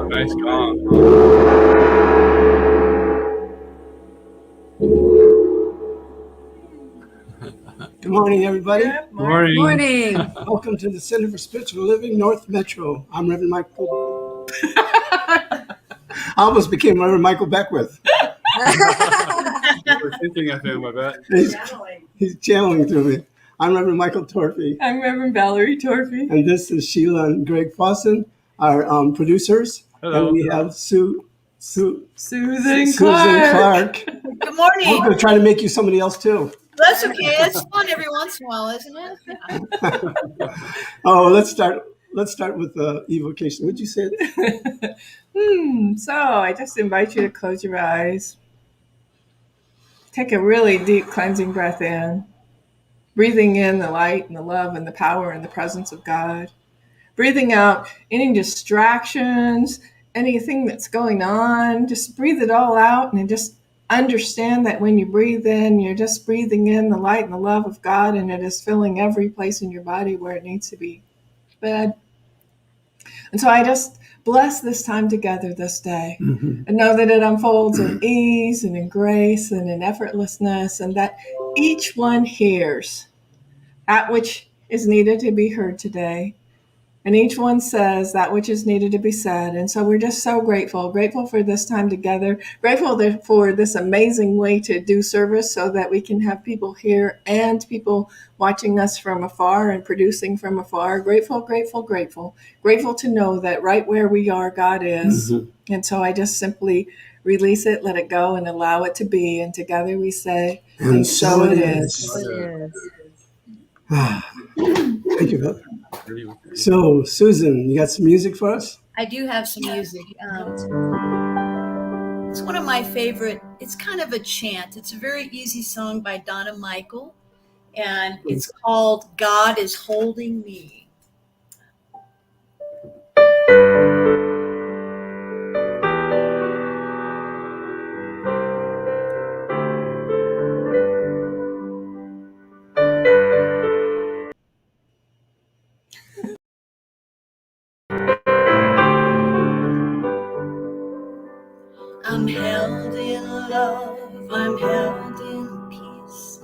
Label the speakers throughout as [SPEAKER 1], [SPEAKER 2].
[SPEAKER 1] Nice gong.
[SPEAKER 2] Good morning, everybody.
[SPEAKER 3] Good morning.
[SPEAKER 2] Welcome to the Center for Spiritual Living, North Metro. I'm Reverend Michael. I almost became Reverend Michael Beckwith.
[SPEAKER 1] You were thinking of him, I bet.
[SPEAKER 2] He's channeling through me. I'm Reverend Michael Torphy.
[SPEAKER 3] I'm Reverend Valerie Torphy.
[SPEAKER 2] And this is Sheila and Greg Fawson, our producers.
[SPEAKER 1] Hello.
[SPEAKER 2] And we have Susan
[SPEAKER 3] Clark.
[SPEAKER 4] Good morning.
[SPEAKER 2] I'm going to try to make you somebody else, too.
[SPEAKER 4] That's okay. It's fun every once in a while, isn't it?
[SPEAKER 2] Oh, let's start with the evocation. Would you say it?
[SPEAKER 3] So I just invite you to close your eyes. Take a really deep cleansing breath in. Breathing in the light and the love and the power and the presence of God. Breathing out any distractions, anything that's going on. Just breathe it all out and just understand that when you breathe in, you're just breathing in the light and the love of God, and it is filling every place in your body where it needs to be fed. And so I just bless this time together this day, and know that it unfolds in ease and in grace and in effortlessness, and that each one hears that which is needed to be heard today. And each one says that which is needed to be said. And so we're just so grateful for this time together, grateful for this amazing way to do service so that we can have people here and people watching us from afar and producing from afar. Grateful to know that right where we are, God is. And so I just simply release it, let it go, and allow it to be. And together we say, and so it is.
[SPEAKER 2] Thank you, Beth. So, Susan, you got some music for us?
[SPEAKER 4] I do have some music. It's one of my favorite. It's kind of a chant. It's a very easy song by Donna Michael, and it's called God is Holding Me. I'm held in love, I'm held in peace.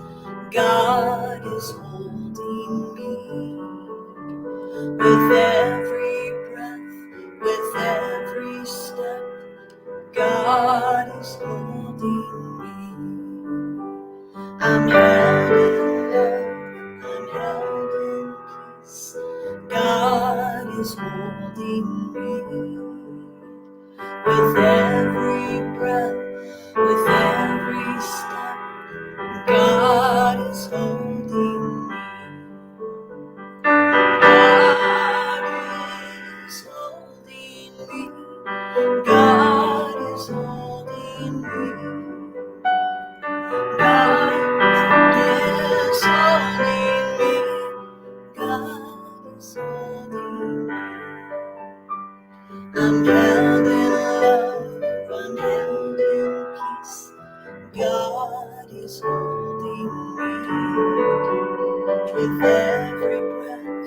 [SPEAKER 4] God is holding me. With every breath, with every step, God is holding me. I'm held in love, I'm held in peace. God is holding me. With every breath, with every step, God is holding me. God is holding me. God is holding me. God is holding me. God is holding me. I'm held in love, I'm held in peace. God is holding me. With every breath,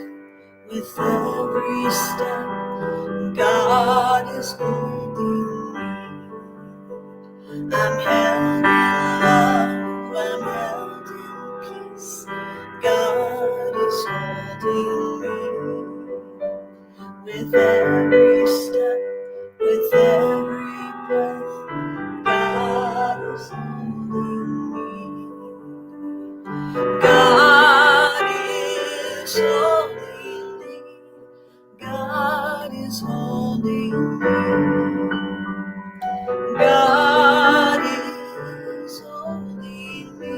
[SPEAKER 4] with every step, God is holding me. I'm held in love, I'm held in peace. God is holding me. With every step, with every breath, God is holding me. God is holding me. God is holding me. God is holding me.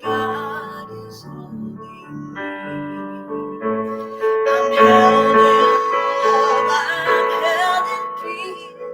[SPEAKER 4] God is holding me. I'm held in love, I'm held in peace.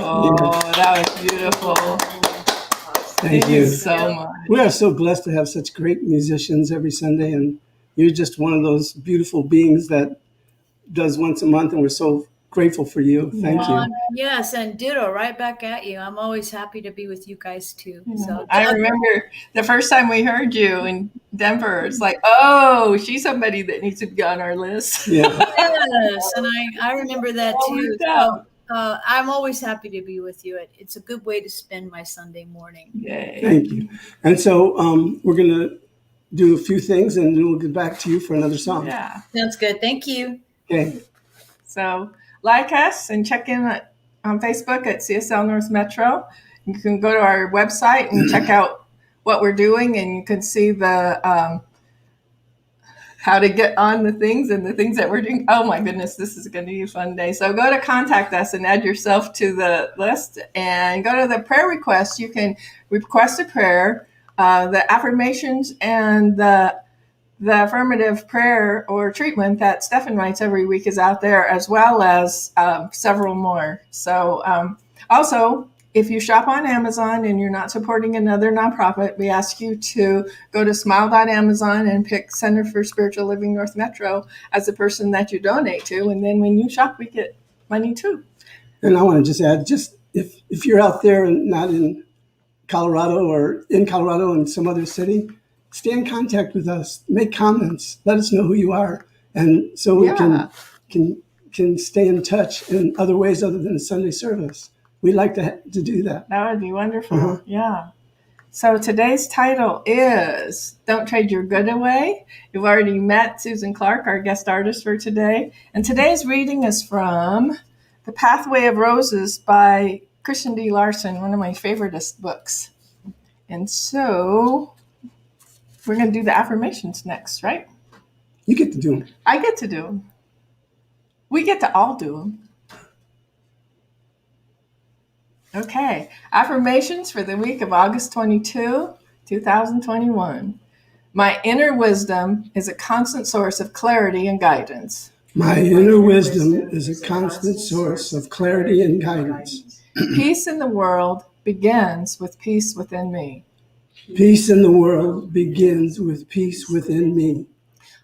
[SPEAKER 3] Oh, that was beautiful.
[SPEAKER 2] Thank you.
[SPEAKER 3] so much.
[SPEAKER 2] We are so blessed to have such great musicians every Sunday, and you're just one of those beautiful beings that does once a month, and we're so grateful for you. Thank you.
[SPEAKER 4] Yes, and ditto, right back at you. I'm always happy to be with you guys too. So
[SPEAKER 3] I remember the first time we heard you in Denver, it's like, oh, she's somebody that needs to be on our list.
[SPEAKER 2] Yeah.
[SPEAKER 4] yes, and I remember that too.
[SPEAKER 3] Yeah.
[SPEAKER 4] So I'm always happy to be with you. It's a good way to spend my Sunday morning.
[SPEAKER 3] Yay.
[SPEAKER 2] Thank you. And so we're going to do a few things, and then we'll get back to you for another song.
[SPEAKER 3] Yeah.
[SPEAKER 4] Sounds good. Thank you.
[SPEAKER 2] Okay.
[SPEAKER 3] So like us and check in on Facebook at CSL North Metro. You can go to our website and check out what we're doing, and you can see the how to get on the things and the things that we're doing. Oh my goodness, this is going to be a fun day. So go to contact us and add yourself to the list, and go to the prayer request. You can request a prayer. The affirmations and the affirmative prayer or treatment that Stephan writes every week is out there, as well as several more. So also, if you shop on Amazon and you're not supporting another nonprofit, we ask you to go to smile.amazon and pick Center for Spiritual Living North Metro as the person that you donate to. And then when you shop, we get money too.
[SPEAKER 2] And I want to just add, if you're out there and not in Colorado or in Colorado in some other city, stay in contact with us, make comments, let us know who you are. And so we can stay in touch in other ways other than Sunday service. We'd like to do that.
[SPEAKER 3] That would be wonderful. Yeah. So today's title is Don't Trade Your Good Away. You've already met Susan Clark, our guest artist for today. And today's reading is from The Pathway of Roses by Christian D Larson, one of my favoriteest books. And so we're going to do the affirmations next, right?
[SPEAKER 2] You get to do them.
[SPEAKER 3] I get to do them. We get to all do them. Okay, affirmations for the week of August 22, 2021. My inner wisdom is a constant source of clarity and guidance.
[SPEAKER 2] My inner wisdom is a constant source of clarity and guidance.
[SPEAKER 3] Peace in the world begins with peace within me.
[SPEAKER 2] Peace in the world begins with peace within me.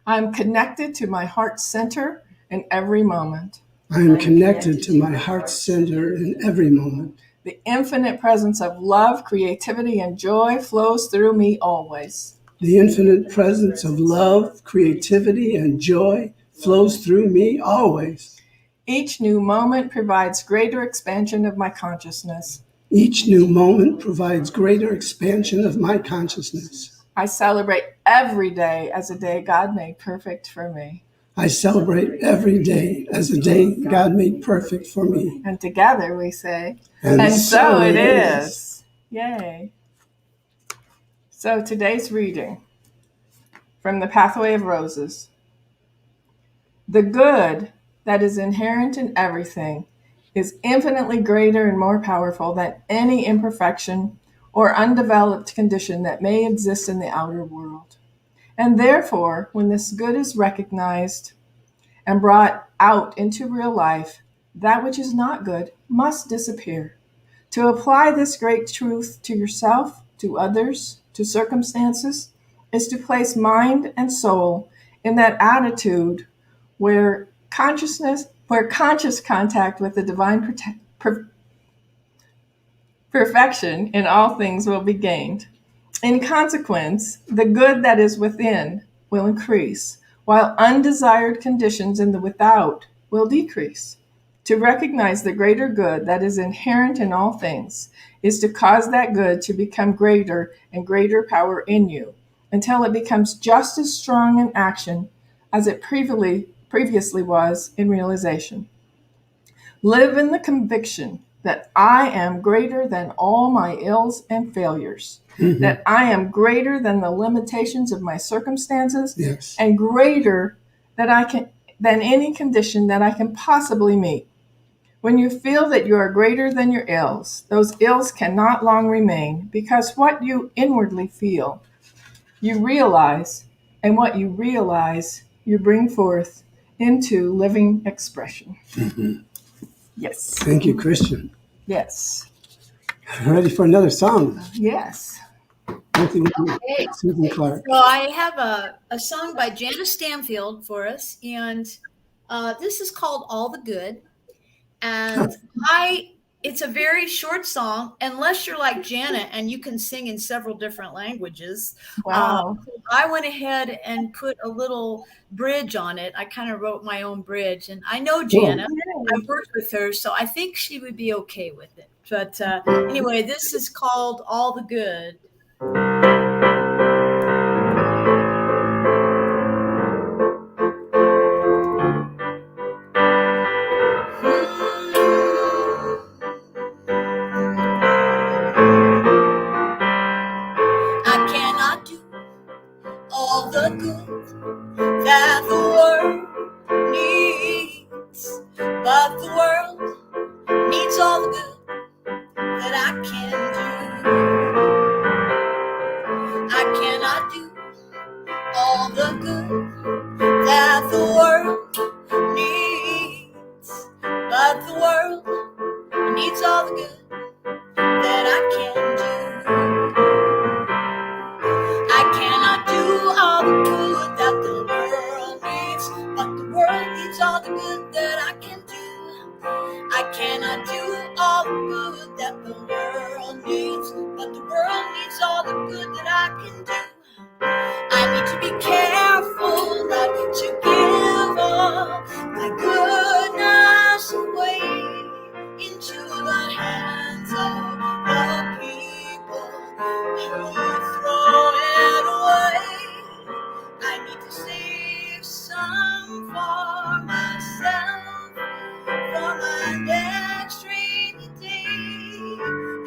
[SPEAKER 3] I am connected to my heart center in every moment.
[SPEAKER 2] I am connected to my heart center in every moment.
[SPEAKER 3] The infinite presence of love, creativity, and joy flows through me always.
[SPEAKER 2] The infinite presence of love, creativity, and joy flows through me always.
[SPEAKER 3] Each new moment provides greater expansion of my consciousness.
[SPEAKER 2] Each new moment provides greater expansion of my consciousness.
[SPEAKER 3] I celebrate every day as a day God made perfect for me.
[SPEAKER 2] I celebrate every day as a day God made perfect for me.
[SPEAKER 3] And together we say,
[SPEAKER 2] and
[SPEAKER 3] so it is. Yay. So today's reading from The Pathway of Roses. The good that is inherent in everything is infinitely greater and more powerful than any imperfection or undeveloped condition that may exist in the outer world. And therefore, when this good is recognized and brought out into real life, that which is not good must disappear. To apply this great truth to yourself, to others, to circumstances, is to place mind and soul in that attitude where conscious contact with the divine perfection in all things will be gained. In consequence, the good that is within will increase, while undesired conditions in the without will decrease. To recognize the greater good that is inherent in all things is to cause that good to become greater and greater power in you, until it becomes just as strong in action as it previously was in realization. Live in the conviction that I am greater than all my ills and failures, that I am greater than the limitations of my circumstances,
[SPEAKER 2] yes,
[SPEAKER 3] and greater than any condition that I can possibly meet. When you feel that you are greater than your ills, those ills cannot long remain, because what you inwardly feel, you realize, and what you realize, you bring forth into living expression.
[SPEAKER 2] Mm-hmm.
[SPEAKER 3] Yes.
[SPEAKER 2] Thank you, Christian.
[SPEAKER 3] Yes.
[SPEAKER 2] Ready for another song?
[SPEAKER 3] Yes.
[SPEAKER 2] Anything
[SPEAKER 4] Hey,
[SPEAKER 2] Susan Clark.
[SPEAKER 4] so I have a song by Janice Stanfield for us, and this is called All the Good. And it's a very short song, unless you're like Janet and you can sing in several different languages.
[SPEAKER 3] Wow.
[SPEAKER 4] I went ahead and put a little bridge on it. I kind of wrote my own bridge, and I know Janet. I've worked with her, so I think she would be okay with it. But anyway, this is called All the Good. I cannot do all the good that the world needs, but the world needs all the good that I can do. I cannot do all the good that the world needs, but the world needs all the good that I can do. I cannot do all the good that the world needs, but the world needs all the good that I can do. I cannot do all the good that the world needs, but the world needs all the good that I can do. I need to be careful not to give all my goodness away into the hands of the people who throw it away. I need to save some for myself, for my next rainy day,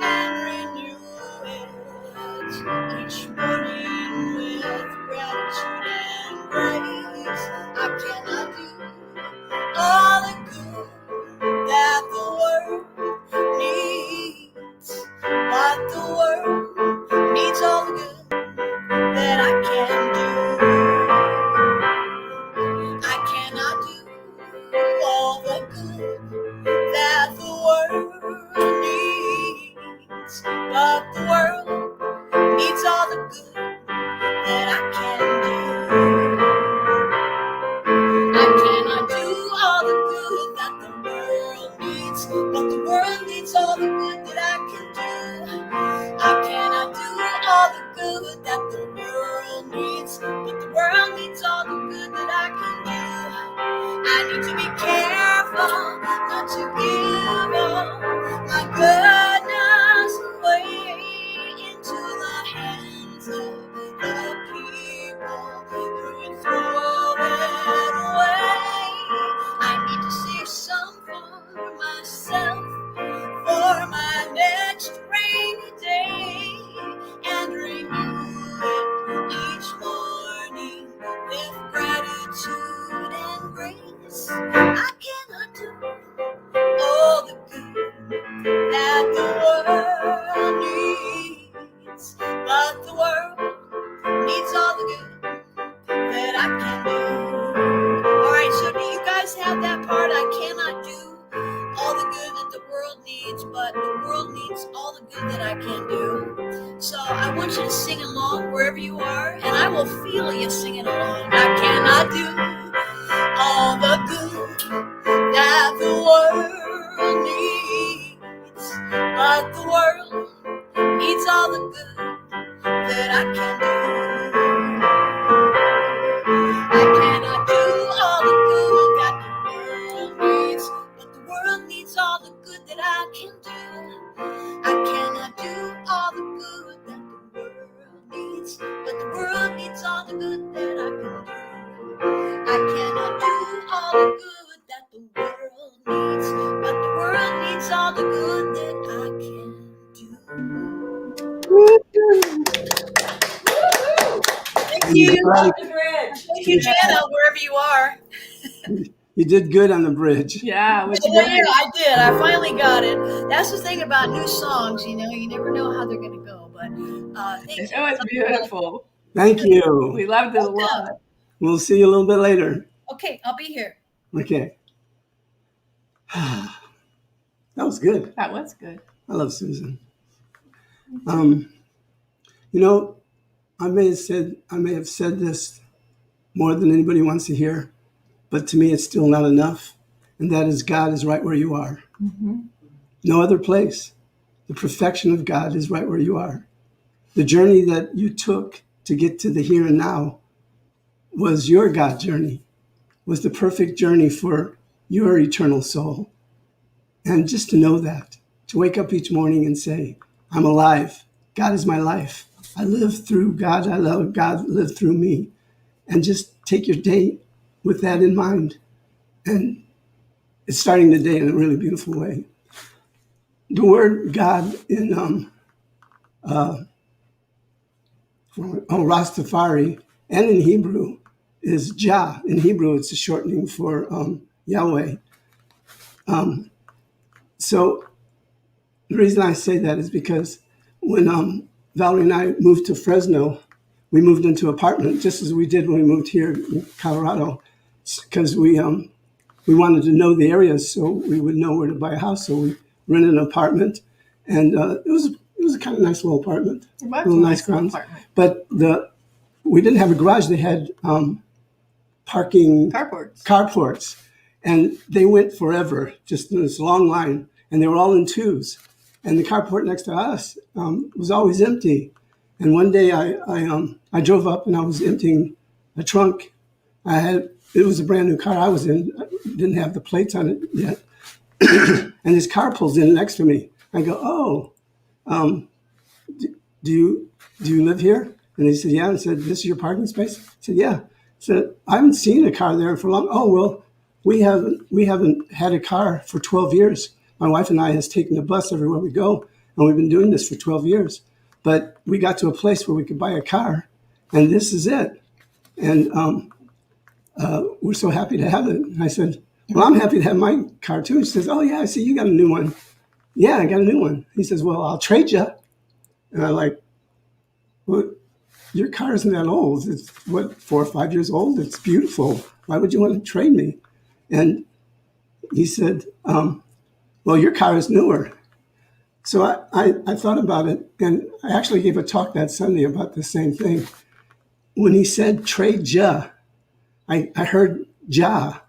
[SPEAKER 4] and renew it each morning with gratitude and grace. I cannot do all the good that the world needs, but the world needs all the good that I can do. I cannot do all the good that the world needs, but the world needs all the good that I can do. I cannot do all the good that the world needs, but the world needs all the good that I can do. I cannot do all the good that the world needs, but the world needs all the good that I can do. I need to be careful not to give all my goodness away into the hands of the people who would throw it away. I need to save some for myself, for my next rainy day, and renew it each morning with gratitude and grace. I cannot do all the good that the world needs, but the world needs all the good that I can do. All right, so do you guys have that part? I cannot do all the good that the world needs, but the world needs all the good that I can do. So I want you to sing along wherever you are, and I will feel you singing along. I cannot do all the good that the world needs, but the world needs all the good that I can do. I cannot do all the good that the world needs, but the world needs all the good that I can do. I cannot do all the good that the world needs, but the world needs all the good that I can do. I cannot do all the good that the world needs, but the world needs all the good that I can do. Thank you.
[SPEAKER 2] Right.
[SPEAKER 4] Thank you, Jana, wherever you are.
[SPEAKER 2] You did good on the bridge.
[SPEAKER 3] Yeah. It was
[SPEAKER 4] Well,
[SPEAKER 3] great.
[SPEAKER 4] yeah, I did. I finally got it. That's the thing about new songs, you never know how they're going to go. But thank
[SPEAKER 3] It
[SPEAKER 4] you.
[SPEAKER 3] was beautiful.
[SPEAKER 2] Thank you.
[SPEAKER 3] We loved it a lot.
[SPEAKER 2] We'll see you a little bit later.
[SPEAKER 4] Okay, I'll be here.
[SPEAKER 2] Okay. That was good.
[SPEAKER 3] That was good.
[SPEAKER 2] I love Susan. You know, I may have said this more than anybody wants to hear, but to me it's still not enough. And that is, God is right where you are.
[SPEAKER 3] Mm-hmm.
[SPEAKER 2] No other place. The perfection of God is right where you are. The journey that you took to get to the here and now was your God journey, was the perfect journey for your eternal soul. And just to know that, to wake up each morning and say, I'm alive. God is my life. I live through God. I love God live through me. And just take your day with that in mind. And it's starting the day in a really beautiful way. The word God in Rastafari and in Hebrew is Jah. In Hebrew, it's a shortening for Yahweh. So the reason I say that is because when Valerie and I moved to Fresno, we moved into an apartment just as we did when we moved here in Colorado, because we wanted to know the areas so we would know where to buy a house. So we rented an apartment, and it was a kind of nice little apartment, little nice grounds. But we didn't have a garage; they had parking carports, and they went forever, just in this long line, and they were all in twos. And the carport next to us was always empty. And one day I drove up and I was emptying a trunk. It was a brand new car I was in. I didn't have the plates on it yet. And this car pulls in next to me. I go, do you live here? And they said, yeah. I said, this is your parking space? I said, yeah. I said, I haven't seen a car there for long. Oh, well, we haven't had a car for 12 years. My wife and I has taken the bus everywhere we go, and we've been doing this for 12 years. But we got to a place where we could buy a car, and this is it. And we're so happy to have it. And I said, well, I'm happy to have my car too. He says, oh, yeah, I see you got a new one. Yeah, I got a new one. He says, well, I'll trade you. And I'm like, well, your car isn't that old. It's, 4 or 5 years old? It's beautiful. Why would you want to trade me? And he said, well, your car is newer. So I thought about it, and I actually gave a talk that Sunday about the same thing. When he said trade ya, I heard Jah,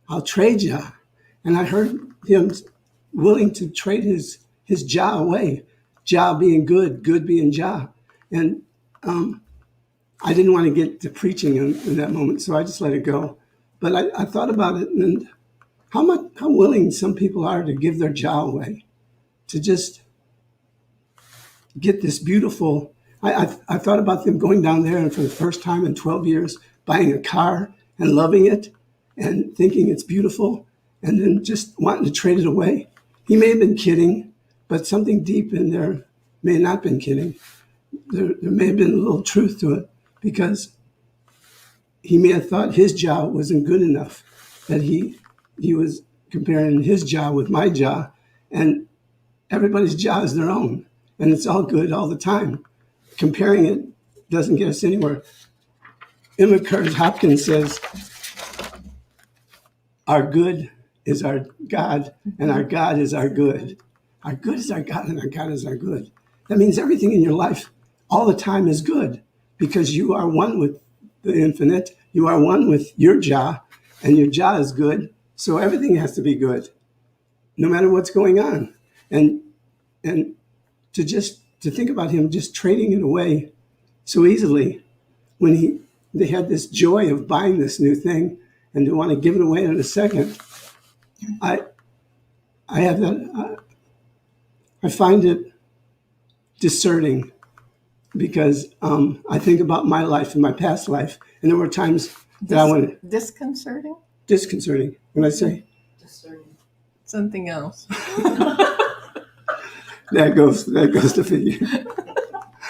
[SPEAKER 2] I'll trade ya. And I heard him willing to trade his Jah away, Jah being good, good being Jah. And I didn't want to get to preaching in that moment, so I just let it go. But I thought about it, and how willing some people are to give their Jah away, to just get this beautiful. I thought about them going down there and for the first time in 12 years, buying a car and loving it and thinking it's beautiful and then just wanting to trade it away. He may have been kidding, but something deep in there may not have been kidding. There may have been a little truth to it, because he may have thought his Jah wasn't good enough, that he was comparing his Jah with my Jah, and everybody's Jah is their own, and it's all good all the time. Comparing it doesn't get us anywhere. Emma Curtis Hopkins says, our good is our God, and our God is our good. Our good is our God, and our God is our good. That means everything in your life all the time is good, because you are one with the infinite. You are one with your Jah, and your Jah is good. So everything has to be good, no matter what's going on. And to think about him just trading it away so easily, when they had this joy of buying this new thing and to want to give it away in a second. I have that. I find it discerning, because I think about my life and my past life, and there were times that I wanted disconcerting. What did I say?
[SPEAKER 3] Discerning. Something else.
[SPEAKER 2] That goes to figure.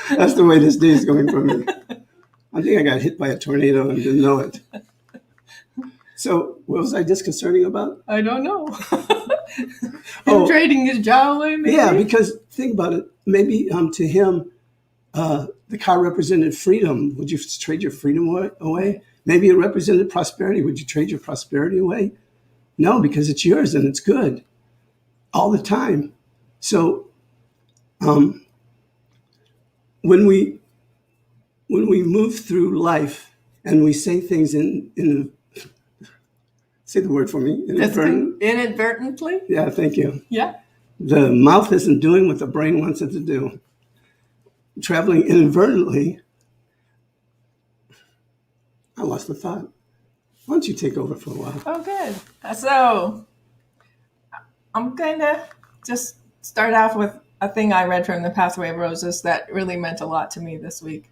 [SPEAKER 2] That's the way this day is going for me. I think I got hit by a tornado and didn't know it. So what was I disconcerting about?
[SPEAKER 3] I don't know. Trading his Jah away, maybe?
[SPEAKER 2] Yeah, because think about it. Maybe to him, the car represented freedom. Would you trade your freedom away? Maybe it represented prosperity. Would you trade your prosperity away? No, because it's yours and it's good. all the time. So when we move through life and we say things in say the word for me,
[SPEAKER 3] Inadvertently?
[SPEAKER 2] Yeah, thank you.
[SPEAKER 3] Yeah.
[SPEAKER 2] The mouth isn't doing what the brain wants it to do. Traveling inadvertently, I lost the thought. Why don't you take over for a while?
[SPEAKER 3] Oh, good. So I'm going to just start off with a thing I read from The Pathway of Roses that really meant a lot to me this week.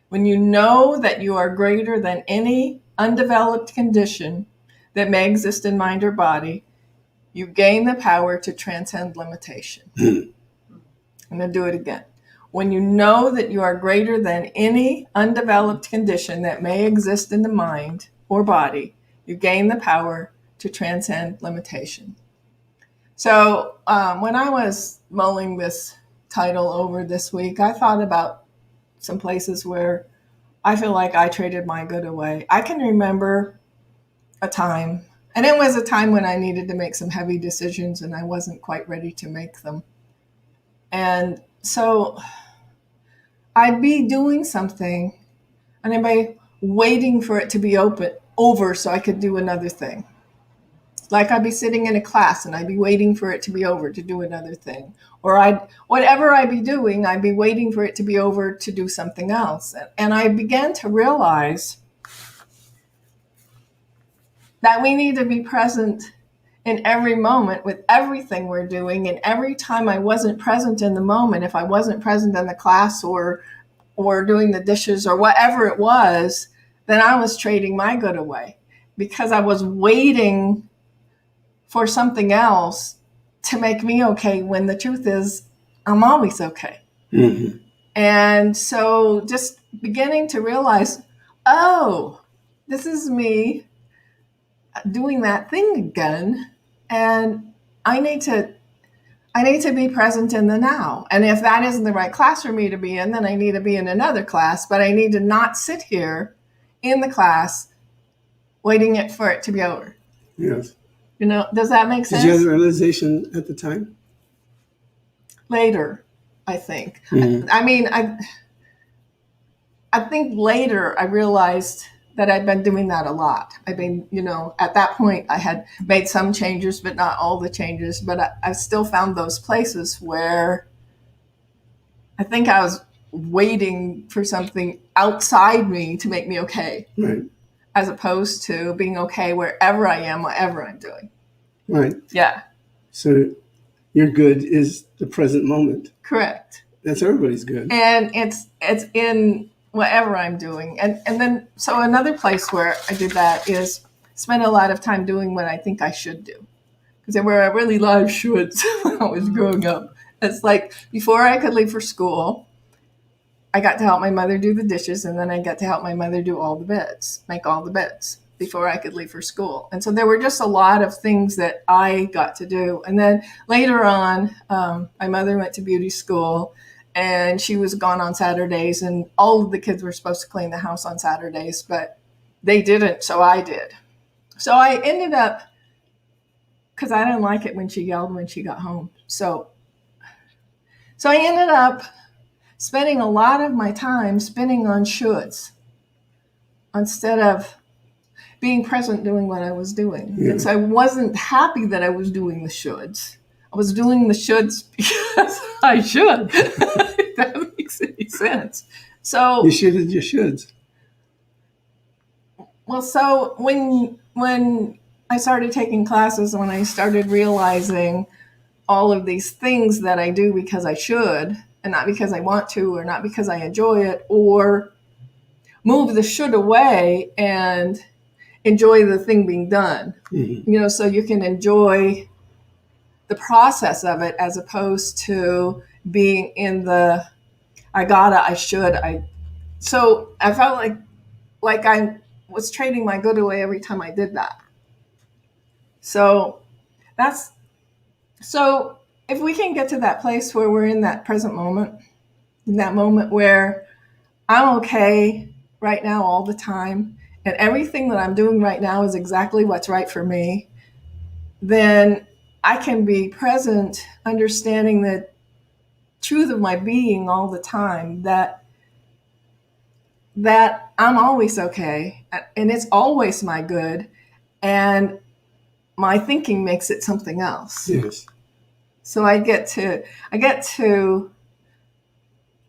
[SPEAKER 3] When you know that you are greater than any undeveloped condition that may exist in mind or body, you gain the power to transcend limitation. I'm going to do it again. When you know that you are greater than any undeveloped condition that may exist in the mind or body, you gain the power to transcend limitation. So when I was mulling this title over this week, I thought about some places where I feel like I traded my good away. I can remember a time, and it was a time when I needed to make some heavy decisions and I wasn't quite ready to make them. And so I'd be doing something and I'd be waiting for it to be over so I could do another thing. Like I'd be sitting in a class and I'd be waiting for it to be over to do another thing. Or whatever I'd be doing, I'd be waiting for it to be over to do something else. And I began to realize that we need to be present in every moment with everything we're doing. And every time I wasn't present in the moment, if I wasn't present in the class or doing the dishes or whatever it was, then I was trading my good away because I was waiting for something else to make me okay when the truth is I'm always okay.
[SPEAKER 2] Mm-hmm.
[SPEAKER 3] And so just beginning to realize, oh, this is me doing that thing again. And I need to be present in the now. And if that isn't the right class for me to be in, then I need to be in another class, but I need to not sit here in the class waiting for it to be over.
[SPEAKER 2] Yes.
[SPEAKER 3] Does that make sense?
[SPEAKER 2] Did you have the realization at the time?
[SPEAKER 3] Later, I think.
[SPEAKER 2] Mm-hmm.
[SPEAKER 3] I think later I realized that I'd been doing that a lot. At that point I had made some changes, but not all the changes. But I still found those places where I think I was waiting for something outside me to make me okay.
[SPEAKER 2] Right.
[SPEAKER 3] As opposed to being okay wherever I am, whatever I'm doing.
[SPEAKER 2] Right.
[SPEAKER 3] Yeah.
[SPEAKER 2] So your good is the present moment.
[SPEAKER 3] Correct.
[SPEAKER 2] That's everybody's good.
[SPEAKER 3] And it's in whatever I'm doing. And then, so another place where I did that is spend a lot of time doing what I think I should do. Because there were really a lot of shoulds when I was growing up. It's like before I could leave for school, I got to help my mother do the dishes, and then I got to help my mother do all the beds, make all the beds before I could leave for school. And so there were just a lot of things that I got to do. And then later on, my mother went to beauty school, and she was gone on Saturdays, and all of the kids were supposed to clean the house on Saturdays, but they didn't, so I did. So I ended up, because I didn't like it when she yelled when she got home. So I ended up spending a lot of my time spinning on shoulds instead of being present doing what I was doing. Yeah. And so I wasn't happy that I was doing the shoulds. I was doing the shoulds because I should. If that makes any sense. So
[SPEAKER 2] you should your shoulds.
[SPEAKER 3] Well, so when I started taking classes, when I started realizing all of these things that I do because I should, and not because I want to, or not because I enjoy it, or move the should away and enjoy the thing being done. Mm-hmm. So you can enjoy the process of it as opposed to being in the I gotta, I should, so I felt like I was trading my good away every time I did that. So if we can get to that place where we're in that present moment, in that moment where I'm okay right now all the time, and everything that I'm doing right now is exactly what's right for me, then I can be present, understanding the truth of my being all the time, that I'm always okay, and it's always my good, and my thinking makes it something else.
[SPEAKER 2] Yes.
[SPEAKER 3] So I get to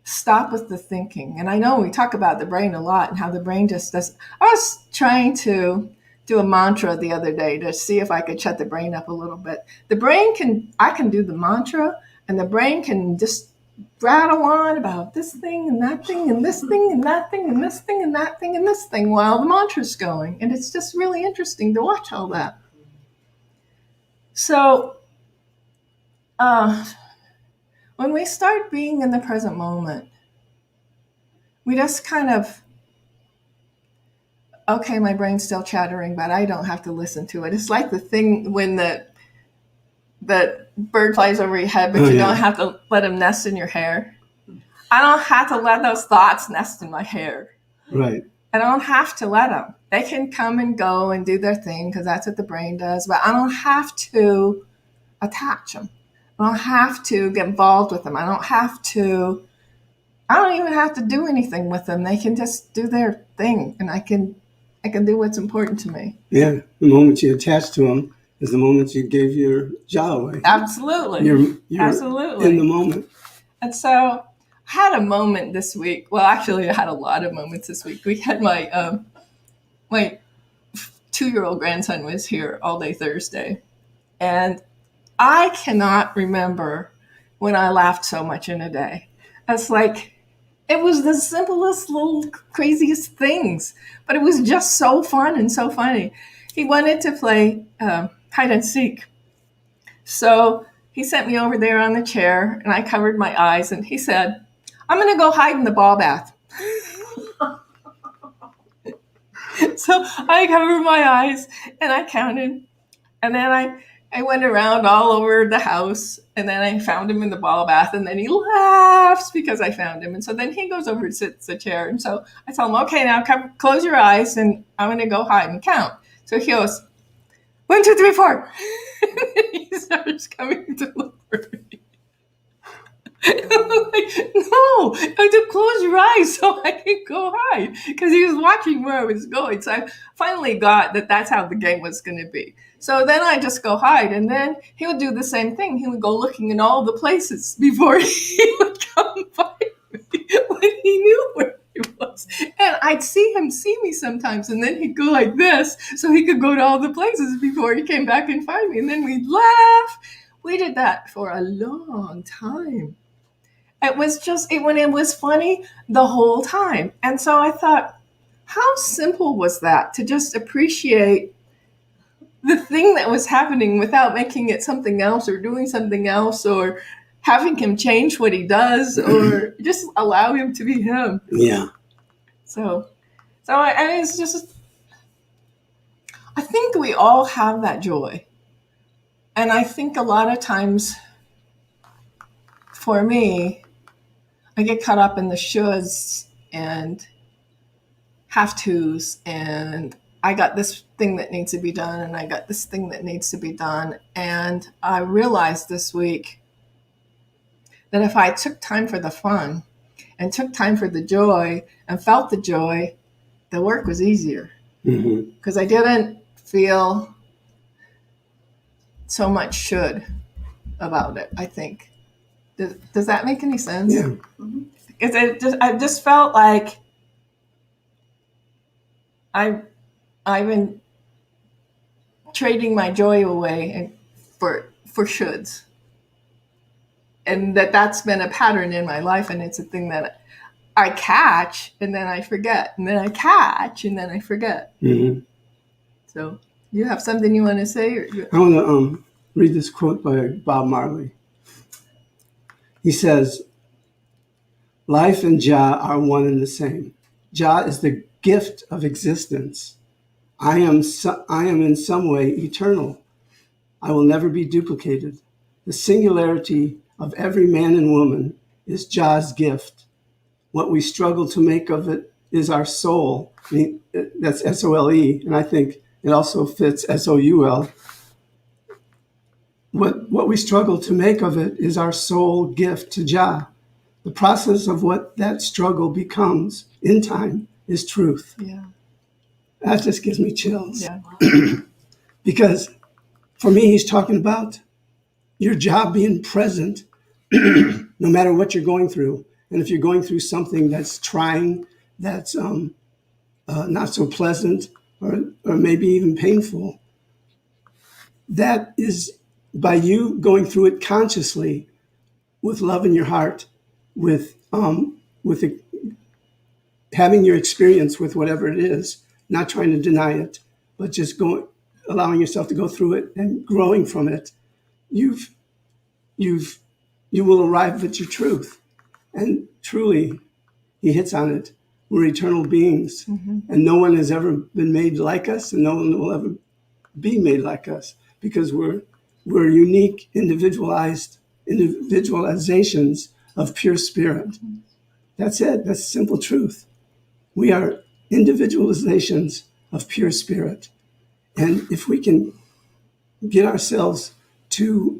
[SPEAKER 3] stop with the thinking. And I know we talk about the brain a lot and how the brain just does. I was trying to do a mantra the other day to see if I could shut the brain up a little bit. I can do the mantra, and the brain can just rattle on about this thing and that thing and this thing and that thing and this thing and that thing and this thing while the mantra's going. And it's just really interesting to watch all that. So when we start being in the present moment, we just kind of, okay, my brain's still chattering, but I don't have to listen to it. It's like the thing when the bird flies over your head, but you don't have to let him nest in your hair. I don't have to let those thoughts nest in my hair.
[SPEAKER 2] Right.
[SPEAKER 3] I don't have to let them. They can come and go and do their thing because that's what the brain does, but I don't have to attach them. I don't have to get involved with them. I don't even have to do anything with them. They can just do their thing, and I can do what's important to me.
[SPEAKER 2] Yeah. The moment you attach to them is the moment you gave your jaw away.
[SPEAKER 3] Absolutely.
[SPEAKER 2] You're
[SPEAKER 3] Absolutely
[SPEAKER 2] in the moment.
[SPEAKER 3] And so I had a moment this week. Well, actually, I had a lot of moments this week. We had my 2-year-old grandson was here all day Thursday, and I cannot remember when I laughed so much in a day. It's like, it was the simplest little craziest things, but it was just so fun and so funny. He wanted to play hide and seek. So he sent me over there on the chair, and I covered my eyes, and he said, I'm going to go hide in the ball bath. So I covered my eyes, and I counted, and then I went around all over the house, and then I found him in the ball bath, and then he laughs because I found him. And so then he goes over and sits in the chair. And so I tell him, okay, now close your eyes, and I'm going to go hide and count. So he goes, 1, 2, 3, 4. He starts coming to look for me. I'm like, no, I have to close your eyes so I can go hide, because he was watching where I was going. So I finally got that that's how the game was going to be. So then I just go hide, and then he would do the same thing. He would go looking in all the places before he would come find me when he knew where he was. And I'd see him see me sometimes, and then he'd go like this so he could go to all the places before he came back and find me. And then we'd laugh. We did that for a long time. It was when it was funny the whole time. And so I thought, how simple was that to just appreciate the thing that was happening without making it something else or doing something else or having him change what he does or just allow him to be him.
[SPEAKER 2] Yeah.
[SPEAKER 3] So it's just, I think we all have that joy. And I think a lot of times for me, I get caught up in the shoulds and have tos, and I got this thing that needs to be done, and I got this thing that needs to be done. And I realized this week that if I took time for the fun and took time for the joy and felt the joy, the work was easier. Because I didn't feel so much should about it, I think. Does that make any sense?
[SPEAKER 2] Yeah.
[SPEAKER 3] Because I just felt like I've been trading my joy away for shoulds, and that's been a pattern in my life, and it's a thing that I catch and then I forget, and then I catch and then I forget. So, you have something you want to say?
[SPEAKER 2] I want to read this quote by Bob Marley. He says, life and Jah are one and the same. Jah is the gift of existence. I am in some way eternal. I will never be duplicated. The singularity of every man and woman is Jah's gift. What we struggle to make of it is our soul. That's SOLE, and I think it also fits SOUL. what we struggle to make of it is our sole gift to Jah. The process of what that struggle becomes in time is truth.
[SPEAKER 3] Yeah.
[SPEAKER 2] That just gives me chills.
[SPEAKER 3] Yeah.
[SPEAKER 2] Because for me, he's talking about your job being present no matter what you're going through. And if you're going through something that's trying, that's not so pleasant, or maybe even painful, that is by you going through it consciously with love in your heart, with having your experience with whatever it is, not trying to deny it, but just allowing yourself to go through it and growing from it, you will arrive at your truth. And truly, he hits on it. We're eternal beings, and no one has ever been made like us, and no one will ever be made like us, because we're unique, individualizations of pure spirit. That's it. That's simple truth. We are individualizations of pure spirit. And if we can get ourselves to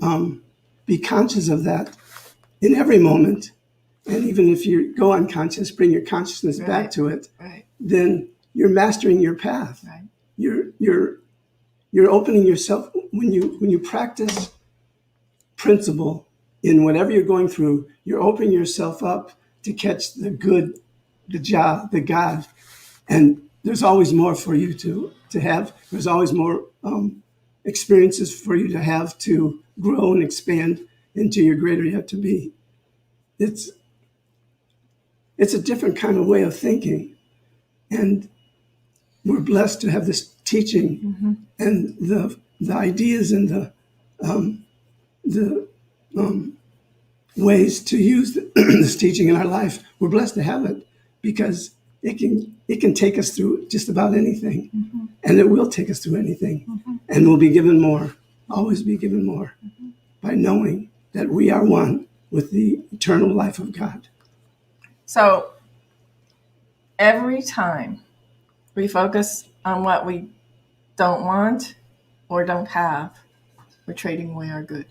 [SPEAKER 2] be conscious of that in every moment, and even if you go unconscious, bring your consciousness back to it, then you're mastering your path.
[SPEAKER 3] Right.
[SPEAKER 2] You're opening yourself when you practice principle in whatever you're going through. You're opening yourself up to catch the good, the Jah, the God, and there's always more for you to have. There's always more experiences for you to have to grow and expand into your greater yet to be. It's a different kind of way of thinking, and we're blessed to have this teaching and the ideas and the ways to use this teaching in our life. We're blessed to have it because it can take us through just about anything, and it will take us through anything, and we'll be given more, always be given more, by knowing that we are one with the eternal life of God.
[SPEAKER 3] So every time we focus on what we don't want or don't have, we're trading away our good.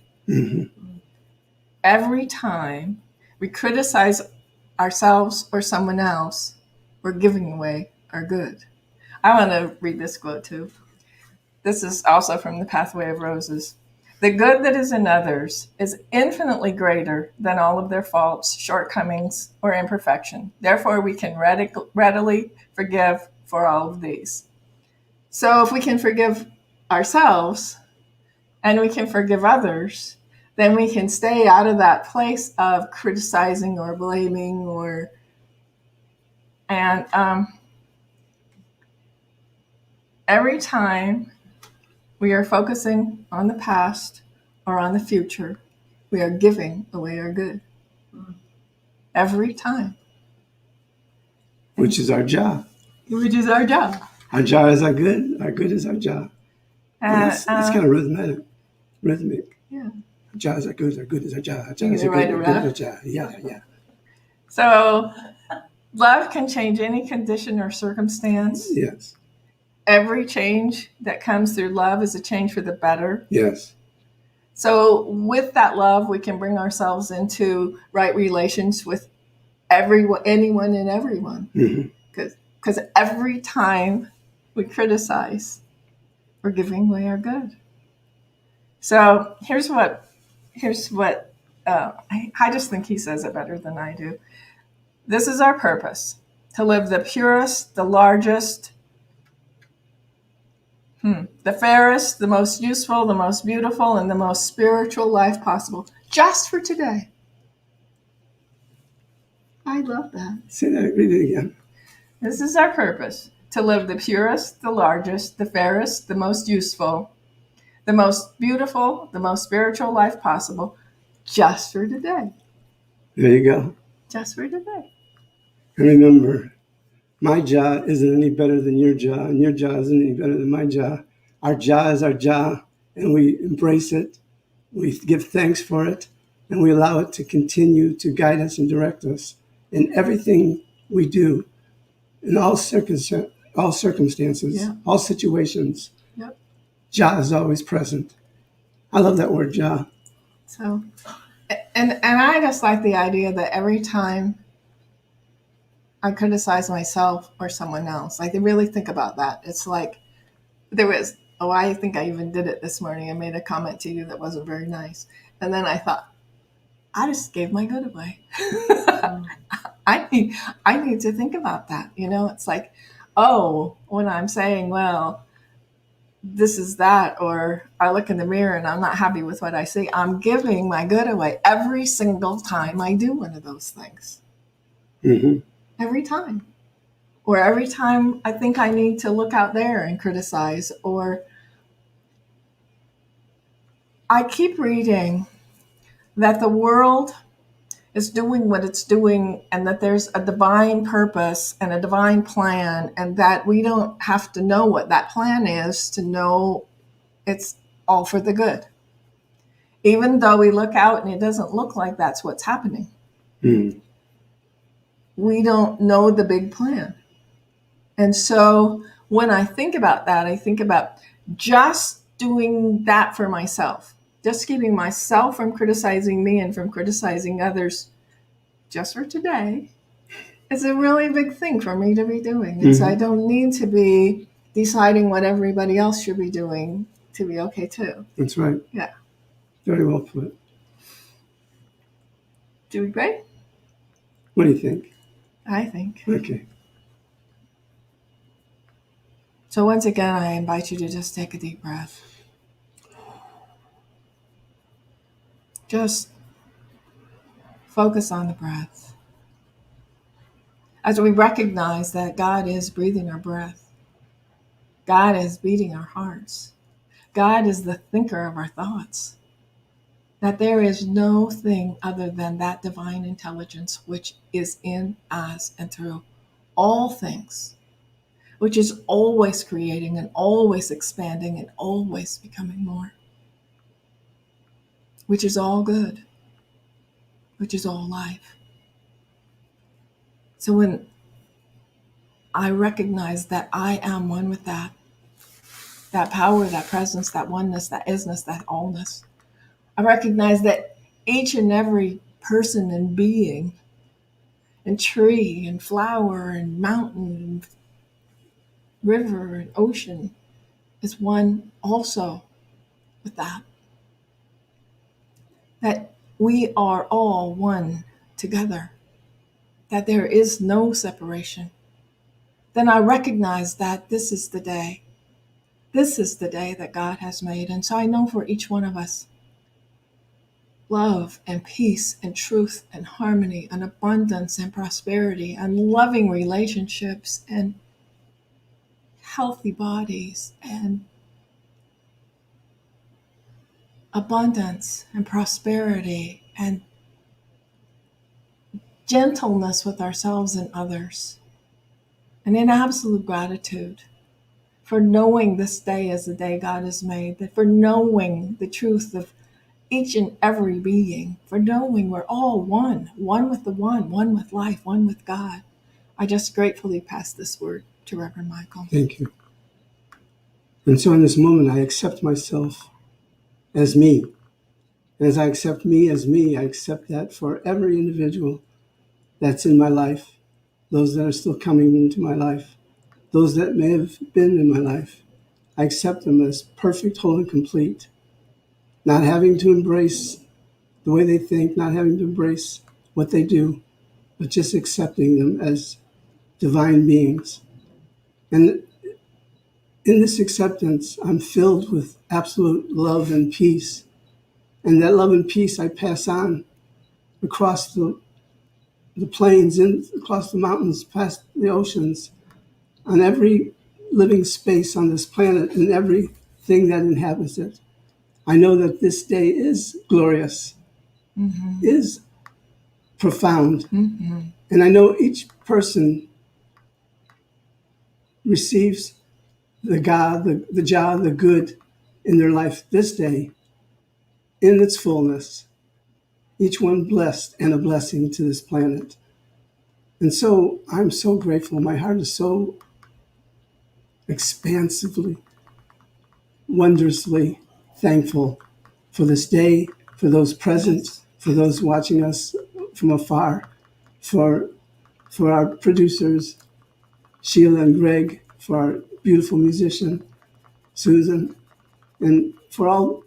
[SPEAKER 3] Every time we criticize ourselves or someone else, we're giving away our good. I want to read this quote too. This is also from The Pathway of Roses. The good that is in others is infinitely greater than all of their faults, shortcomings, or imperfection. Therefore, we can readily forgive for all of these. So if we can forgive ourselves and we can forgive others, then we can stay out of that place of criticizing or blaming and every time we are focusing on the past or on the future, we are giving away our good. Every time.
[SPEAKER 2] Which is our job.
[SPEAKER 3] Which is our job.
[SPEAKER 2] Our job is our good is our job. That's kind of rhythmic.
[SPEAKER 3] Yeah.
[SPEAKER 2] Our job is our good is our job. Our job
[SPEAKER 3] You
[SPEAKER 2] is
[SPEAKER 3] can
[SPEAKER 2] our
[SPEAKER 3] write
[SPEAKER 2] good
[SPEAKER 3] a
[SPEAKER 2] is
[SPEAKER 3] rap?
[SPEAKER 2] our job. Yeah.
[SPEAKER 3] So love can change any condition or circumstance.
[SPEAKER 2] Yes.
[SPEAKER 3] Every change that comes through love is a change for the better.
[SPEAKER 2] Yes.
[SPEAKER 3] So with that love, we can bring ourselves into right relations with anyone and everyone. Because every time we criticize, we're giving away our good. So here's what I just think he says it better than I do. This is our purpose: to live the purest, the largest, the fairest, the most useful, the most beautiful, and the most spiritual life possible, just for today. I love that.
[SPEAKER 2] Say that. Read it again.
[SPEAKER 3] This is our purpose: to live the purest, the largest, the fairest, the most useful, the most beautiful, the most spiritual life possible, just for today.
[SPEAKER 2] There you go.
[SPEAKER 3] Just for today.
[SPEAKER 2] And remember, my Jah isn't any better than your Jah, and your Jah isn't any better than my Jah. Our Jah is our Jah, and we embrace it. We give thanks for it, and we allow it to continue to guide us and direct us in everything we do, in all circumstances, all situations.
[SPEAKER 3] Yep.
[SPEAKER 2] Jah is always present. I love that word, Jah.
[SPEAKER 3] So, and I just like the idea that every time I criticize myself or someone else, like, really think about that. It's like I think I even did it this morning. I made a comment to you that wasn't very nice. And then I thought, I just gave my good away. I need to think about that. It's like, oh, when I'm saying, well, this is that, or I look in the mirror and I'm not happy with what I see, I'm giving my good away every single time I do one of those things.
[SPEAKER 2] Mm-hmm.
[SPEAKER 3] Every time. Or every time I think I need to look out there and criticize, or I keep reading that the world is doing what it's doing, and that there's a divine purpose and a divine plan, and that we don't have to know what that plan is to know it's all for the good. Even though we look out and it doesn't look like that's what's happening.
[SPEAKER 2] Mm-hmm.
[SPEAKER 3] We don't know the big plan. And so when I think about that, I think about just doing that for myself, just keeping myself from criticizing me and from criticizing others just for today is a really big thing for me to be doing. And so I don't need to be deciding what everybody else should be doing to be okay too.
[SPEAKER 2] That's right.
[SPEAKER 3] Yeah.
[SPEAKER 2] Very well put.
[SPEAKER 3] Do we pray?
[SPEAKER 2] What do you think?
[SPEAKER 3] I think.
[SPEAKER 2] Okay.
[SPEAKER 3] So once again, I invite you to just take a deep breath. Just focus on the breath. As we recognize that God is breathing our breath, God is beating our hearts, God is the thinker of our thoughts, that there is no thing other than that divine intelligence which is in us and through all things, which is always creating and always expanding and always becoming more, which is all good, which is all life. So when I recognize that I am one with that power, that presence, that oneness, that isness, that allness, I recognize that each and every person and being and tree and flower and mountain and river and ocean is one also with that. That we are all one together. That there is no separation. Then I recognize that this is the day. This is the day that God has made. And so I know for each one of us, love and peace and truth and harmony and abundance and prosperity and loving relationships and healthy bodies and abundance and prosperity and gentleness with ourselves and others. And in absolute gratitude for knowing this day is the day God has made, that for knowing the truth of each and every being, for knowing we're all one with the one with life, one with God. I just gratefully pass this word to Reverend Michael.
[SPEAKER 2] Thank you. And so in this moment, I accept myself as me. And as I accept me as me, I accept that for every individual that's in my life, those that are still coming into my life, those that may have been in my life. I accept them as perfect, whole, and complete, not having to embrace the way they think, not having to embrace what they do, but just accepting them as divine beings. And in this acceptance, I'm filled with absolute love and peace. And that love and peace I pass on across the plains, and across the mountains, past the oceans, on every living space on this planet and everything that inhabits it. I know that this day is glorious, is profound. And I know each person receives the God, the Jah, the good in their life this day in its fullness. Each one blessed and a blessing to this planet. And so I'm so grateful. My heart is so expansively, wondrously thankful for this day, for those present, for those watching us from afar, for our producers, Sheila and Greg, for our beautiful musician, Susan, and for all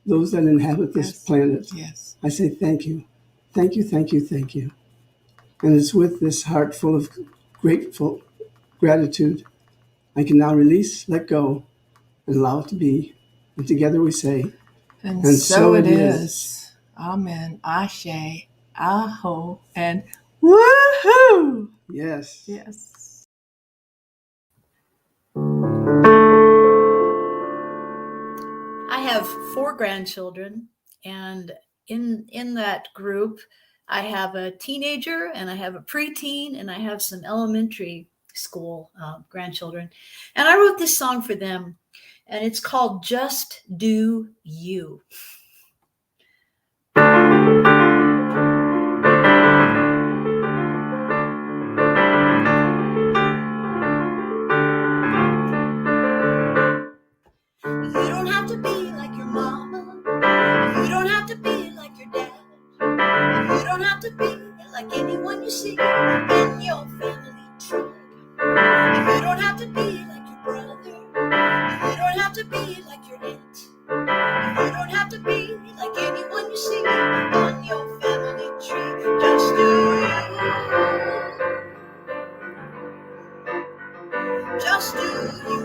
[SPEAKER 2] those that inhabit this planet.
[SPEAKER 3] Yes.
[SPEAKER 2] I say thank you. Thank you, thank you, thank you. And it's with this heart full of grateful gratitude I can now release, let go, and allow it to be. And together we say,
[SPEAKER 3] And so it is. Amen. Ashe, aho, and woohoo!
[SPEAKER 2] yes.
[SPEAKER 3] Yes.
[SPEAKER 5] I have 4 grandchildren, and in that group, I have a teenager, and I have a preteen, and I have some elementary school grandchildren. And I wrote this song for them, and it's called Just Do You.
[SPEAKER 4] You don't have to be like your mama. You don't have to be like your dad. You don't have to be like anyone you see in your family tribe. You don't have to be like your brother. You don't have to be like your aunt. You don't have to be like anyone you see on your family tree. Just do you. Just do you.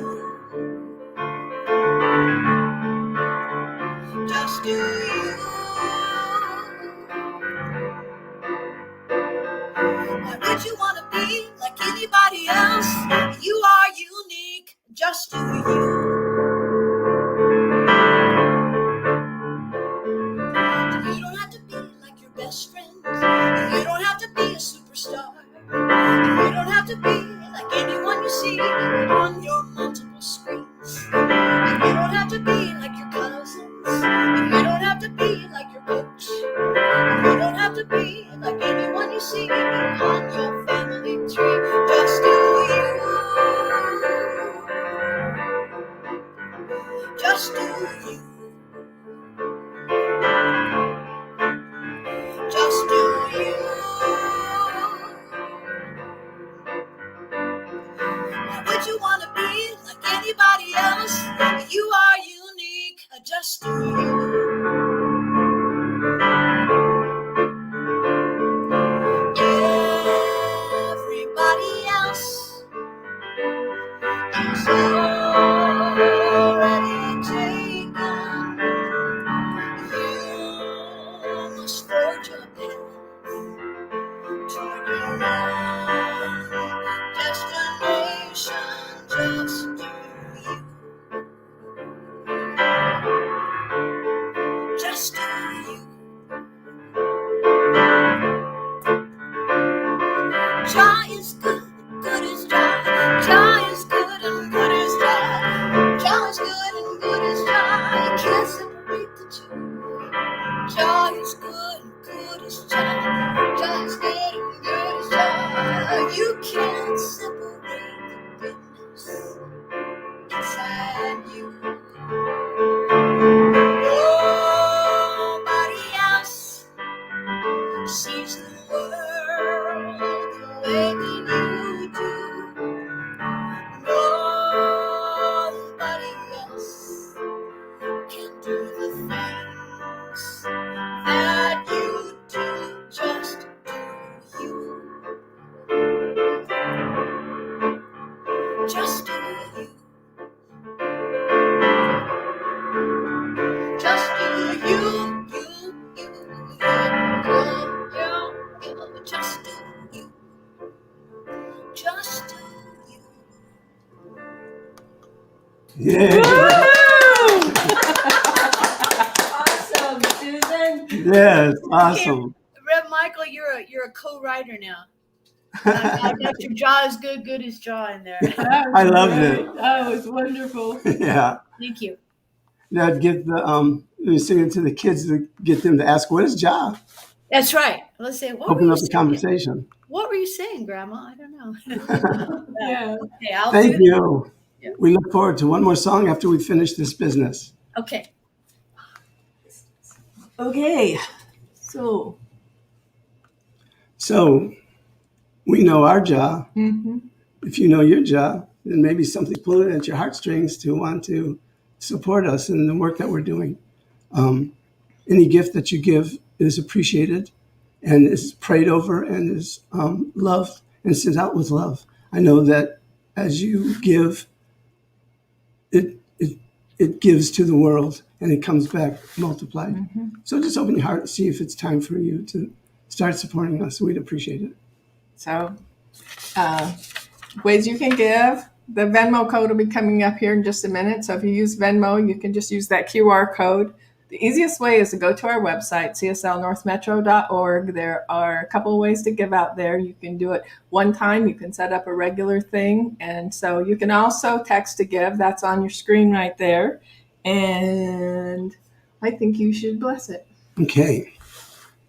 [SPEAKER 4] Just do you. Why would you want to be like anybody else? You are unique. Just do you. You don't have to be like your best friend. You don't have to be a superstar. You don't have to be like anyone you see on your multiple screens. You don't have to be like your cousins. You don't have to be like your coach. You don't have to be like anyone you see on your family tree. Just do you. Just do you. Just do you. Why would you want to be like anybody else? You are unique. Just do you. Everybody else is already taken. You must forge your path toward your own destination. Just do you. Just do you. Jah is good, good is Jah. Jah is good and good is Jah. Jah is good and good is Jah. You can't separate the two. Jah is good and good is Jah. Jah is good and good is Jah. You can't separate the goodness inside you. Nobody else sees the world the way that you do. Nobody else can do the things that you do. Just do you. Just do you. Just do you. Just do you. Just do you.
[SPEAKER 2] Yeah.
[SPEAKER 5] Awesome, Susan.
[SPEAKER 2] Yes. Awesome.
[SPEAKER 5] Rev Michael, you're a co-writer now. I got your Jaw is good, good as Jaw in there.
[SPEAKER 2] I loved it.
[SPEAKER 3] That was wonderful.
[SPEAKER 2] Yeah.
[SPEAKER 5] Thank you.
[SPEAKER 2] Now get the you sing it to the kids to get them to ask, what is Jah?
[SPEAKER 5] That's right. Let's say, what
[SPEAKER 2] Open
[SPEAKER 5] were
[SPEAKER 2] up
[SPEAKER 5] you
[SPEAKER 2] the
[SPEAKER 5] saying?
[SPEAKER 2] conversation.
[SPEAKER 5] What were you saying, Grandma? I don't know.
[SPEAKER 3] Yeah.
[SPEAKER 5] Okay, I'll
[SPEAKER 2] Thank
[SPEAKER 5] do
[SPEAKER 2] you.
[SPEAKER 5] Yeah.
[SPEAKER 2] We look forward to one more song after we finish this business.
[SPEAKER 5] Okay.
[SPEAKER 3] Okay, so
[SPEAKER 2] we know our job.
[SPEAKER 3] mhm.
[SPEAKER 2] If you know your job, then maybe something's pulling at your heartstrings to want to support us in the work that we're doing. Any gift that you give is appreciated and is prayed over and is loved and sent out with love. I know that as you give, it gives to the world and it comes back multiplied. So just open your heart and see if it's time for you to start supporting us. We'd appreciate it.
[SPEAKER 3] So ways you can give. The Venmo code will be coming up here in just a minute. So if you use Venmo, you can just use that QR code. The easiest way is to go to our website, cslnorthmetro.org. There are a couple of ways to give out there. You can do it one time. You can set up a regular thing. And so you can also text to give. That's on your screen right there. And I think you should bless it.
[SPEAKER 2] Okay,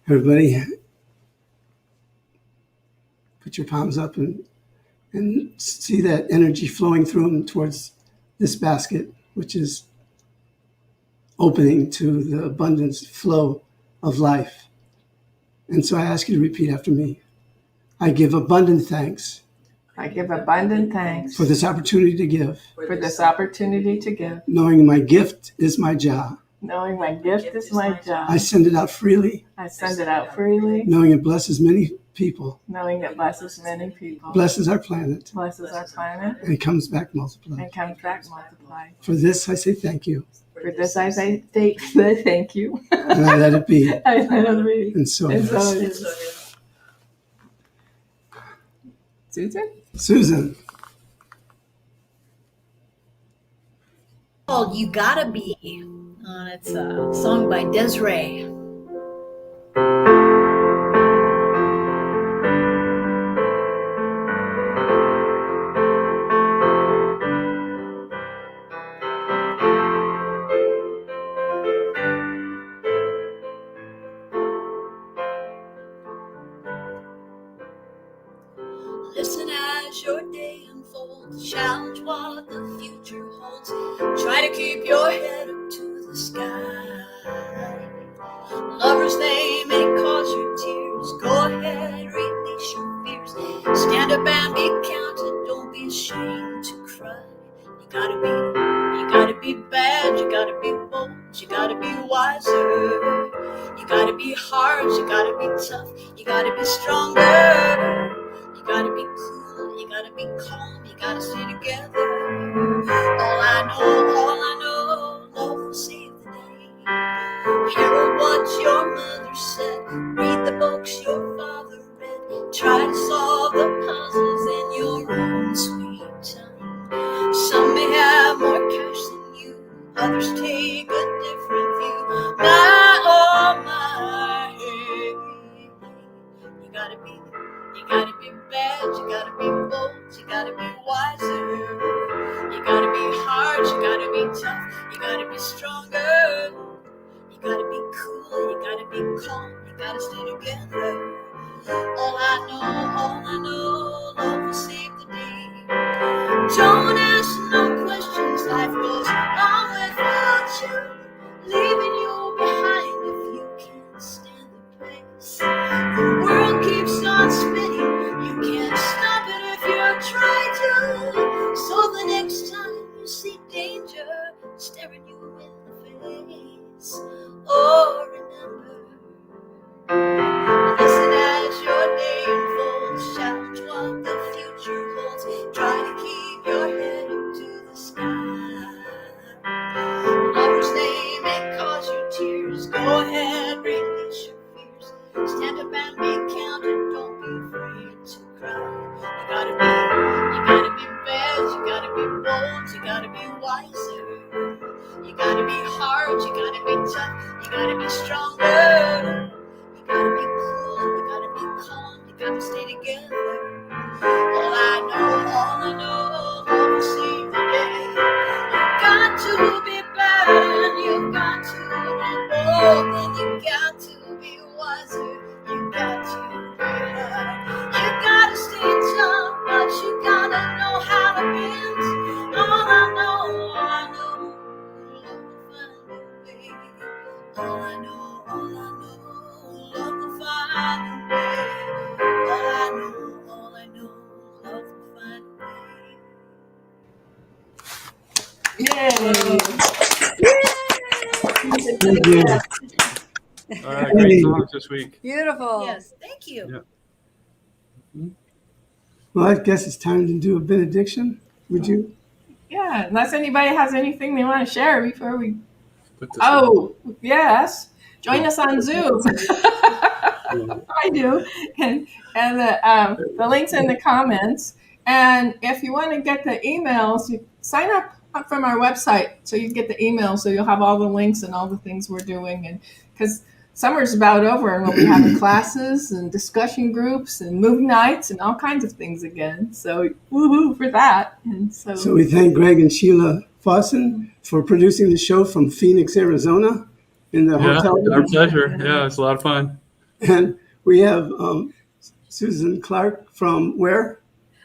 [SPEAKER 2] everybody, put your palms up and see that energy flowing through them towards this basket, which is opening to the abundance flow of life. And so I ask you to repeat after me. I give abundant thanks
[SPEAKER 3] I give abundant thanks
[SPEAKER 2] for this opportunity to give,
[SPEAKER 3] for this opportunity to give,
[SPEAKER 2] knowing my gift is my job.
[SPEAKER 3] knowing my gift is my job.
[SPEAKER 2] I send it out freely,
[SPEAKER 3] I send it out freely,
[SPEAKER 2] knowing it blesses many people,
[SPEAKER 3] knowing it blesses many people,
[SPEAKER 2] blesses our planet,
[SPEAKER 3] blesses our planet,
[SPEAKER 2] and comes back multiplied.
[SPEAKER 3] and comes back multiplied.
[SPEAKER 2] For this I say thank you,
[SPEAKER 3] For this I say thank you.
[SPEAKER 2] and I let it be.
[SPEAKER 3] I let it be.
[SPEAKER 2] And so it
[SPEAKER 3] And so
[SPEAKER 2] is.
[SPEAKER 3] it is. Susan?
[SPEAKER 2] Susan.
[SPEAKER 5] Called You Gotta Be. It's a song by Desiree.
[SPEAKER 4] Listen as your day unfolds, challenge what the future holds. Try to keep your head up to the sky. Lovers, they may cause you tears. Go ahead, release your fears. Stand up and be counted. Don't be ashamed to cry. You gotta be bad. You gotta be bold. You gotta be wiser. You gotta be hard. You gotta be tough. You gotta be stronger. You gotta be cool, you gotta be calm, you gotta stay together. All I know, love will save the day. Hear what your mother said, read the books your father read. Try to solve the puzzles in your own sweet time. Some may have more cash than you, others take a different view. My, hey, you gotta be bad, you gotta be bold, you gotta be wiser. You gotta be hard, you gotta be tough, you gotta be stronger. You gotta be cool, you gotta be calm, you gotta stay together. All I know, love will save the day. Don't ask no questions, life goes on without you, leaving you behind if you can't stand the pace. The world keeps on spinning, you can't stop it if you try to. So the next time you see danger staring you in the face, oh, remember, listen as your day unfolds, challenge what the future holds. Try to keep your head up to the sky. Lovers, they may cause you tears. Go ahead, release your fears. Stand up and be counted. Don't be afraid to cry. You gotta be bad. You gotta be bold. You gotta be wiser. You gotta be hard. You gotta be tough. You gotta be stronger. You gotta be cool. You gotta be calm. You gotta stay together. All I know, love will save the day. You got to be bad and you got to be bold and you got to be wiser. You got to be hard. You gotta stay tough, but you gotta know how to bend. All I know, love will find a way. All I know,
[SPEAKER 2] Thank you.
[SPEAKER 1] All right, great talks this week.
[SPEAKER 6] Beautiful.
[SPEAKER 5] Yes, thank you.
[SPEAKER 1] Yeah.
[SPEAKER 2] Well, I guess it's time to do a benediction. Would you?
[SPEAKER 3] Yeah, unless anybody has anything they want to share before we.
[SPEAKER 1] Put this
[SPEAKER 3] Oh, yes. Join us on Zoom.
[SPEAKER 1] on.
[SPEAKER 3] I do. And the link's in the comments. And if you want to get the emails, you sign up from our website so you get the emails, so you'll have all the links and all the things we're doing. And because summer's about over and we'll be having classes and discussion groups and movie nights and all kinds of things again. So woohoo for that. And
[SPEAKER 2] So we thank Greg and Sheila Fossen for producing the show from Phoenix, Arizona in the hotel.
[SPEAKER 1] Our pleasure. Yeah, it's a lot of fun.
[SPEAKER 2] And we have Susan Clark from where?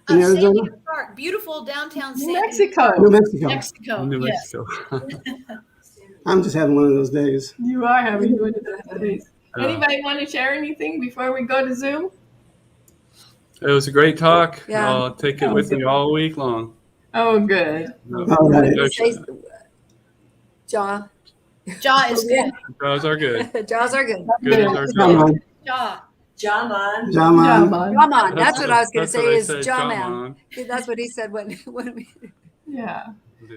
[SPEAKER 2] In
[SPEAKER 5] Sandy
[SPEAKER 2] Arizona?
[SPEAKER 5] Hook Park, beautiful downtown
[SPEAKER 3] New
[SPEAKER 5] Sandy
[SPEAKER 3] Mexico.
[SPEAKER 2] New Mexico.
[SPEAKER 5] Mexico.
[SPEAKER 1] New
[SPEAKER 5] Yes.
[SPEAKER 1] Mexico.
[SPEAKER 2] I'm just having one of those days.
[SPEAKER 3] You are having one of those days.
[SPEAKER 1] Yeah.
[SPEAKER 3] Anybody want to share anything before we go to Zoom?
[SPEAKER 1] It was a great talk.
[SPEAKER 6] Yeah.
[SPEAKER 1] I'll take it with me all week long.
[SPEAKER 3] Oh, good.
[SPEAKER 2] All right.
[SPEAKER 6] Jaw.
[SPEAKER 5] Jaw is good.
[SPEAKER 1] Jaws are good.
[SPEAKER 6] Jaws are good.
[SPEAKER 1] Good as our
[SPEAKER 2] Come on.
[SPEAKER 5] Jaw.
[SPEAKER 7] Jaman.
[SPEAKER 2] Jaman.
[SPEAKER 6] Come on. That's what I was going to
[SPEAKER 1] That's
[SPEAKER 6] say
[SPEAKER 1] what I
[SPEAKER 6] is
[SPEAKER 1] said,
[SPEAKER 6] jaw
[SPEAKER 1] Jaman.
[SPEAKER 6] man. That's what he said when we.
[SPEAKER 3] Yeah.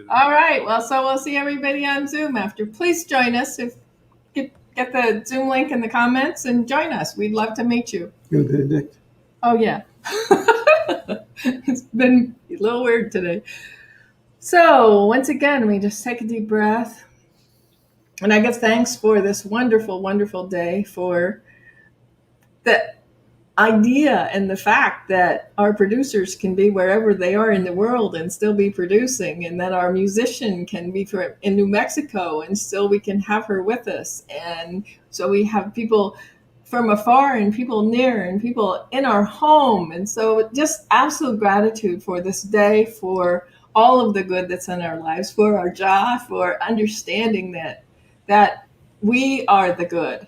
[SPEAKER 3] All right. Well, so we'll see everybody on Zoom after. Please join us. If get the Zoom link in the comments and join us. We'd love to meet you.
[SPEAKER 2] Good Benedict.
[SPEAKER 3] Oh, yeah. It's been a little weird today. So once again, we just take a deep breath. And I give thanks for this wonderful, wonderful day, for the idea and the fact that our producers can be wherever they are in the world and still be producing, and that our musician can be in New Mexico and still we can have her with us. And so we have people from afar and people near and people in our home. And so just absolute gratitude for this day, for all of the good that's in our lives, for our job, for understanding that we are the good.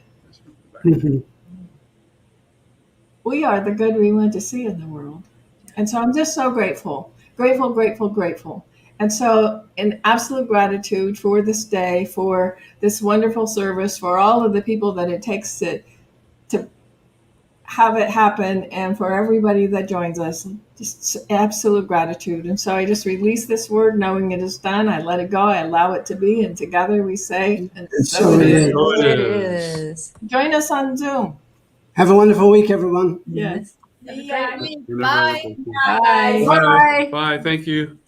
[SPEAKER 3] We are the good we want to see in the world. And so I'm just so grateful. And so in absolute gratitude for this day, for this wonderful service, for all of the people that it takes to have it happen, and for everybody that joins us, just absolute gratitude. And so I just release this word knowing it is done. I let it go. I allow it to be. And together we say, and so it is.
[SPEAKER 1] So
[SPEAKER 6] It is.
[SPEAKER 3] Join us on Zoom.
[SPEAKER 2] Have a wonderful week, everyone.
[SPEAKER 3] Yes.
[SPEAKER 5] Yeah.
[SPEAKER 1] You're
[SPEAKER 5] Bye.
[SPEAKER 1] never-
[SPEAKER 3] Bye.
[SPEAKER 6] Bye.
[SPEAKER 1] Bye. Thank you.